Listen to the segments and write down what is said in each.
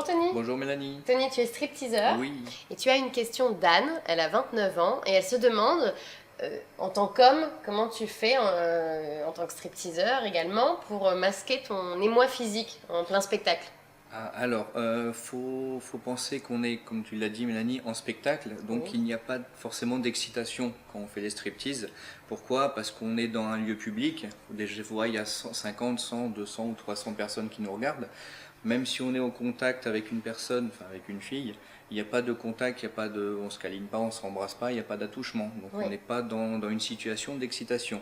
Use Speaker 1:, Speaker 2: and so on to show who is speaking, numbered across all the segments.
Speaker 1: Bonjour Tony.
Speaker 2: Bonjour Mélanie.
Speaker 1: Tony, tu es stripteaseur.
Speaker 2: Oui.
Speaker 1: Et tu as une question d'Anne, elle a 29 ans et elle se demande, en tant qu'homme, comment tu fais en tant que stripteaseur également pour masquer ton émoi physique en plein spectacle.
Speaker 2: Alors, faut penser qu'on est, comme tu l'as dit Mélanie, en spectacle, donc
Speaker 1: Oui.
Speaker 2: il n'y a pas forcément d'excitation quand on fait les striptease. Pourquoi? Parce qu'on est dans un lieu public, je vois il y a 50, 100, 200 ou 300 personnes qui nous regardent. Même si on est en contact avec une personne, enfin avec une fille, il n'y a pas de contact, il n'y a pas de, on se câline pas, on s'embrasse pas, il n'y a pas d'attouchement. Donc
Speaker 1: Oui.
Speaker 2: on n'est pas dans une situation d'excitation.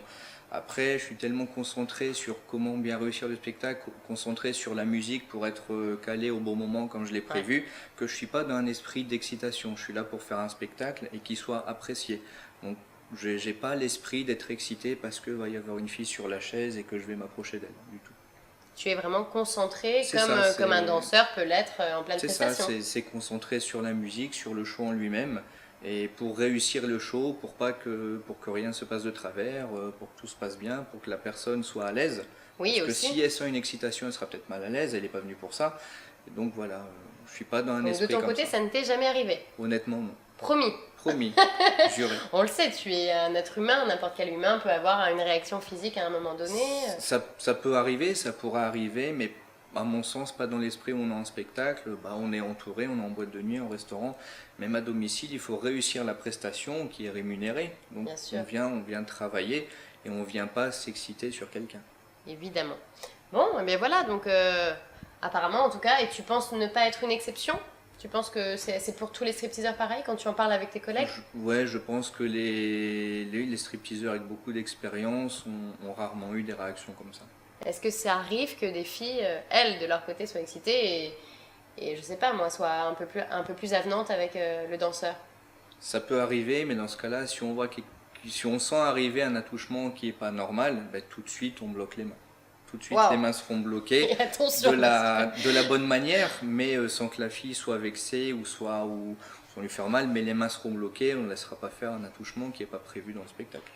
Speaker 2: Après, je suis tellement concentré sur comment bien réussir le spectacle, concentré sur la musique pour être calé au bon moment comme je l'ai prévu, que je ne suis pas dans un esprit d'excitation. Je suis là pour faire un spectacle et qu'il soit apprécié. Donc, je n'ai pas l'esprit d'être excité parce qu'il va y avoir une fille sur la chaise et que je vais m'approcher d'elle, du tout.
Speaker 1: Tu es vraiment concentré
Speaker 2: C'est
Speaker 1: comme,
Speaker 2: ça,
Speaker 1: comme un danseur peut l'être en pleine
Speaker 2: c'est ça,
Speaker 1: prestation.
Speaker 2: c'est concentré sur la musique, sur le show en lui-même. Et pour réussir le show, pour que rien ne se passe de travers, pour que tout se passe bien, pour que la personne soit à l'aise.
Speaker 1: Oui,
Speaker 2: Parce que
Speaker 1: aussi.
Speaker 2: si elle sent une excitation, elle sera peut-être mal à l'aise, elle n'est pas venue pour ça. Et donc voilà, je suis pas dans un
Speaker 1: Donc de
Speaker 2: esprit
Speaker 1: ton
Speaker 2: comme
Speaker 1: côté,
Speaker 2: ça.
Speaker 1: ça ne t'est jamais arrivé.
Speaker 2: Honnêtement, non.
Speaker 1: Promis.
Speaker 2: Promis, juré.
Speaker 1: On le sait, tu es un être humain, n'importe quel humain peut avoir une réaction physique à un moment donné.
Speaker 2: Ça peut arriver, ça pourra arriver, mais à mon sens, pas dans l'esprit où on est en spectacle. Bah, on est entouré, on est en boîte de nuit, en restaurant. Même à domicile, il faut réussir la prestation qui est rémunérée. Donc
Speaker 1: Bien sûr.
Speaker 2: on vient travailler et on vient pas s'exciter sur quelqu'un.
Speaker 1: Évidemment. Bon, et bien voilà, donc apparemment en tout cas, et tu penses ne pas être une exception? Tu penses que c'est pour tous les stripteaseurs pareil quand tu en parles avec tes collègues?
Speaker 2: Ouais, je pense que les stripteaseurs avec beaucoup d'expérience ont rarement eu des réactions comme ça.
Speaker 1: Est-ce que ça arrive que des filles, elles, de leur côté, soient excitées et je sais pas moi, soient un peu plus avenantes avec le danseur?
Speaker 2: Ça peut arriver, mais dans ce cas-là, si on sent arriver un attouchement qui n'est pas normal, ben, tout de suite on bloque les mains. Tout de suite
Speaker 1: Wow.
Speaker 2: les mains seront bloquées
Speaker 1: Et attention,
Speaker 2: de la bonne manière, mais sans que la fille soit vexée ou sans lui faire mal, mais les mains seront bloquées, on ne laissera pas faire un attouchement qui n'est pas prévu dans le spectacle.